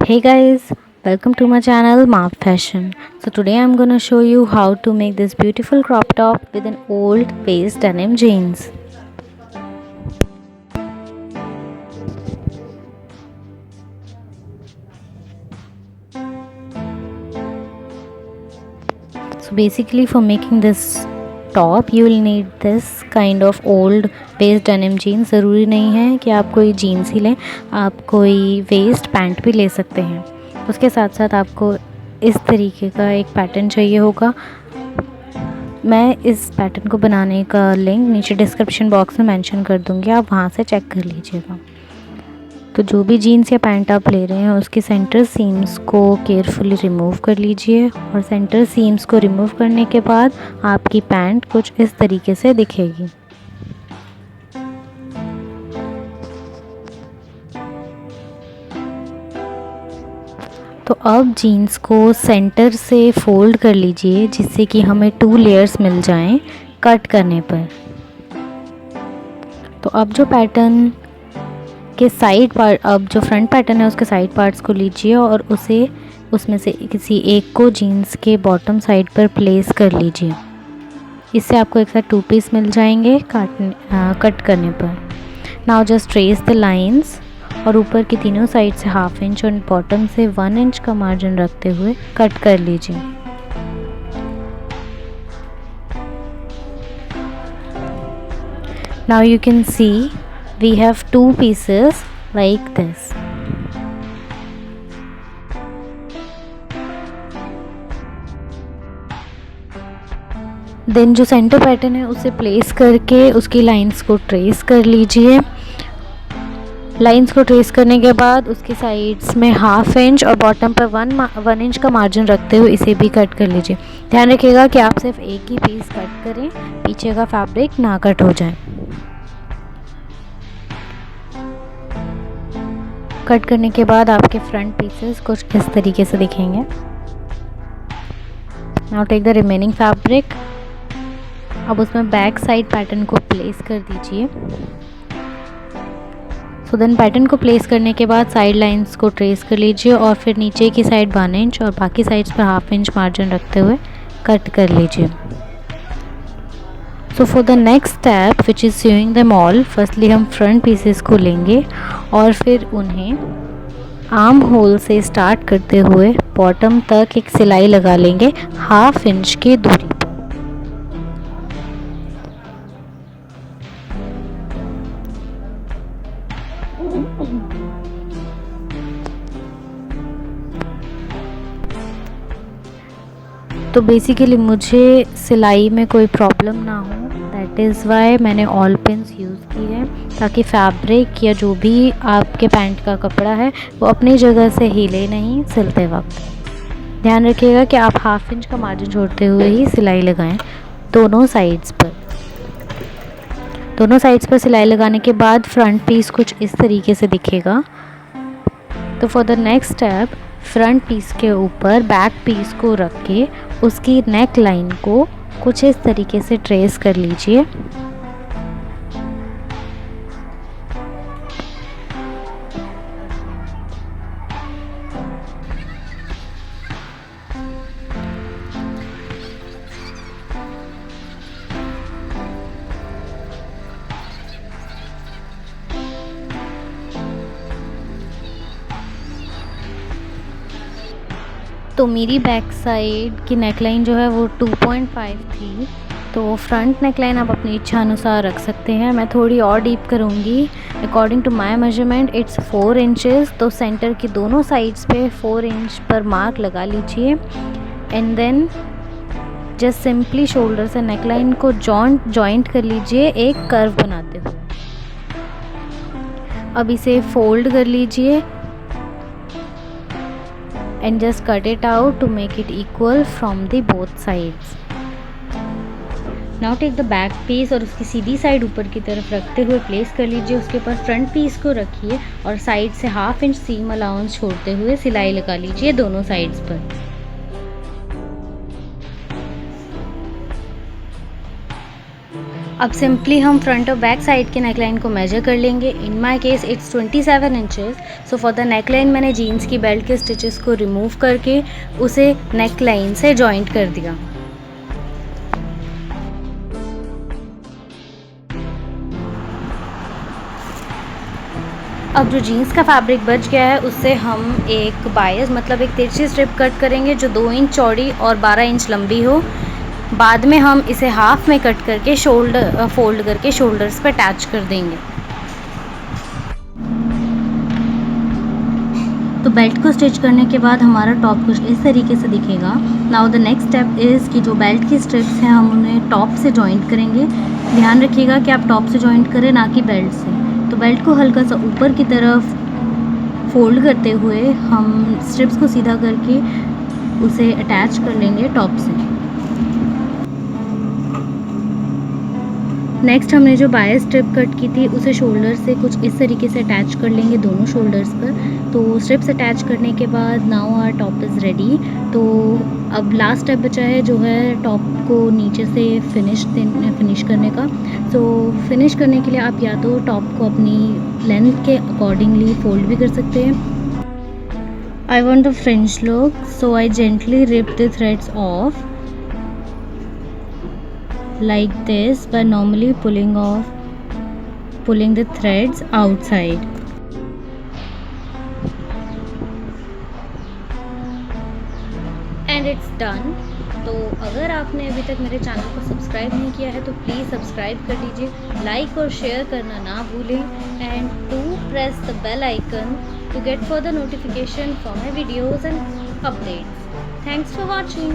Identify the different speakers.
Speaker 1: Hey guys, welcome to my channel Mark Fashion. So today I'm gonna show you how to make this beautiful crop top with an old waist denim jeans. So basically for making this top you will need this kind of old waist denim jeans. ज़रूरी नहीं है कि आप कोई jeans ही लें, आप कोई waste pant भी ले सकते हैं। उसके साथ साथ आपको इस तरीके का एक पैटर्न चाहिए होगा। मैं इस पैटर्न को बनाने का लिंक नीचे डिस्क्रिप्शन बॉक्स में मेंशन कर दूँगी, आप वहाँ से चेक कर लीजिएगा। तो जो भी जीन्स या पैंट आप ले रहे हैं उसकी सेंटर सीम्स को केयरफुली रिमूव कर लीजिए और सेंटर सीम्स को रिमूव करने के बाद आपकी पैंट कुछ इस तरीके से दिखेगी। तो अब जीन्स को सेंटर से फोल्ड कर लीजिए जिससे कि हमें 2 लेयर्स मिल जाएं कट करने पर। तो अब जो पैटर्न के साइड पार्ट, अब जो फ्रंट पैटर्न है उसके साइड पार्ट्स को लीजिए और उसे उसमें से किसी एक को जीन्स के बॉटम साइड पर प्लेस कर लीजिए। इससे आपको एक साथ 2 पीस मिल जाएंगे कट करने पर। Now just trace the lines और ऊपर की तीनों साइड से 1/2 इंच और बॉटम से 1 इंच का मार्जिन रखते हुए कट कर लीजिए। Now you can see we have 2 pieces like this. Then जो सेंटर पैटर्न है उसे प्लेस करके उसकी लाइंस को ट्रेस कर लीजिए। लाइंस को ट्रेस करने के बाद उसकी साइड्स में 1/2 इंच और बॉटम पर 1 इंच का मार्जिन रखते हुए इसे भी कट कर लीजिए। ध्यान रखिएगा कि आप सिर्फ एक ही पीस कट करें, पीछे का फैब्रिक ना कट हो जाए। कट करने के बाद आपके फ्रंट पीसेस कुछ इस तरीके से दिखेंगे। Now take the remaining fabric, अब उसमें बैक साइड पैटर्न को प्लेस कर दीजिए। सो देन पैटर्न को प्लेस करने के बाद साइड लाइंस को ट्रेस कर लीजिए और फिर नीचे की साइड 1 इंच और बाकी साइड्स पर 1/2 इंच मार्जिन रखते हुए कट कर लीजिए। So for the next step which is seeing them all, firstly हम फ्रंट पीसेस को लेंगे और फिर उन्हें आर्म होल से स्टार्ट करते हुए बॉटम तक एक सिलाई लगा लेंगे 1/2 इंच की दूरी पर। तो बेसिकली मुझे सिलाई में कोई प्रॉब्लम ना हो, दैट इज़ वाई मैंने ऑल पिन्स यूज़ की है, ताकि फैब्रिक या जो भी आपके पैंट का कपड़ा है वो अपनी जगह से हिले नहीं सिलते वक्त। ध्यान रखिएगा कि आप 1/2 इंच का मार्जिन छोड़ते हुए ही सिलाई लगाएं दोनों साइड्स पर। दोनों साइड्स पर सिलाई लगाने के बाद फ्रंट पीस कुछ इस तरीके से दिखेगा। तो for the next step front piece के ऊपर बैक पीस को रख के उसकी नेक लाइन को कुछ इस तरीके से ट्रेस कर लीजिए। तो मेरी बैक साइड की नेकलाइन जो है वो 2.5 थी, तो फ्रंट नेकलाइन आप अपनी इच्छा अनुसार रख सकते हैं। मैं थोड़ी और डीप करूँगी। According to my measurement it's 4 inches, तो सेंटर की दोनों साइड्स पे 4 इंच पर मार्क लगा लीजिए and then just simply shoulder से नेकलाइन को जॉइंट कर लीजिए एक कर्व बनाते हुए। अब इसे फोल्ड कर लीजिए and just cut it out to make it equal from the both sides. Now take the back piece और उसकी सीधी साइड ऊपर की तरफ रखते हुए प्लेस कर लीजिए। उसके ऊपर फ्रंट पीस को रखिए और साइड से 1/2 इंच सीम अलाउंस छोड़ते हुए सिलाई लगा लीजिए दोनों साइड्स पर। अब सिंपली हम फ्रंट और बैक साइड के नेकलाइन को मेजर कर लेंगे। In my case it's 27 inches. So for the neckline मैंने जीन्स की बेल्ट के स्टिचेस को रिमूव करके उसे नेकलाइन से जॉइंट कर दिया। अब जो जीन्स का फैब्रिक बच गया है उससे हम एक बायस मतलब एक तिरछी स्ट्रिप कट करेंगे जो 2 इंच चौड़ी और 12 इंच लंबी हो। बाद में हम इसे हाफ में कट करके फोल्ड करके शोल्डर्स पे अटैच कर देंगे। तो बेल्ट को स्टिच करने के बाद हमारा टॉप कुछ इस तरीके से दिखेगा। Now the next step is कि जो बेल्ट की स्ट्रिप्स हैं हम उन्हें टॉप से जॉइंट करेंगे। ध्यान रखिएगा कि आप टॉप से जॉइंट करें, ना कि बेल्ट से। तो बेल्ट को हल्का सा ऊपर की तरफ फोल्ड करते हुए हम स्ट्रिप्स को सीधा करके उसे अटैच कर लेंगे टॉप से। नेक्स्ट हमने जो बायस स्ट्रिप कट की थी उसे शोल्डर से कुछ इस तरीके से अटैच कर लेंगे दोनों शोल्डर्स पर। तो स्ट्रिप्स अटैच करने के बाद now our top is ready. तो अब लास्ट स्टेप बचा है जो है टॉप को नीचे से फिनिश करने का। तो फिनिश करने के लिए आप या तो टॉप को अपनी लेंथ के अकॉर्डिंगली फोल्ड भी कर सकते हैं। I want the fringe look, so I gently rip the threads off like this by normally pulling the threads outside. And it's done. तो अगर आपने अभी तक मेरे चैनल को सब्सक्राइब नहीं किया है तो प्लीज़ सब्सक्राइब कर लीजिए, लाइक और शेयर करना ना भूलें, and to press the bell icon to get further notification for my videos and updates. Thanks for watching.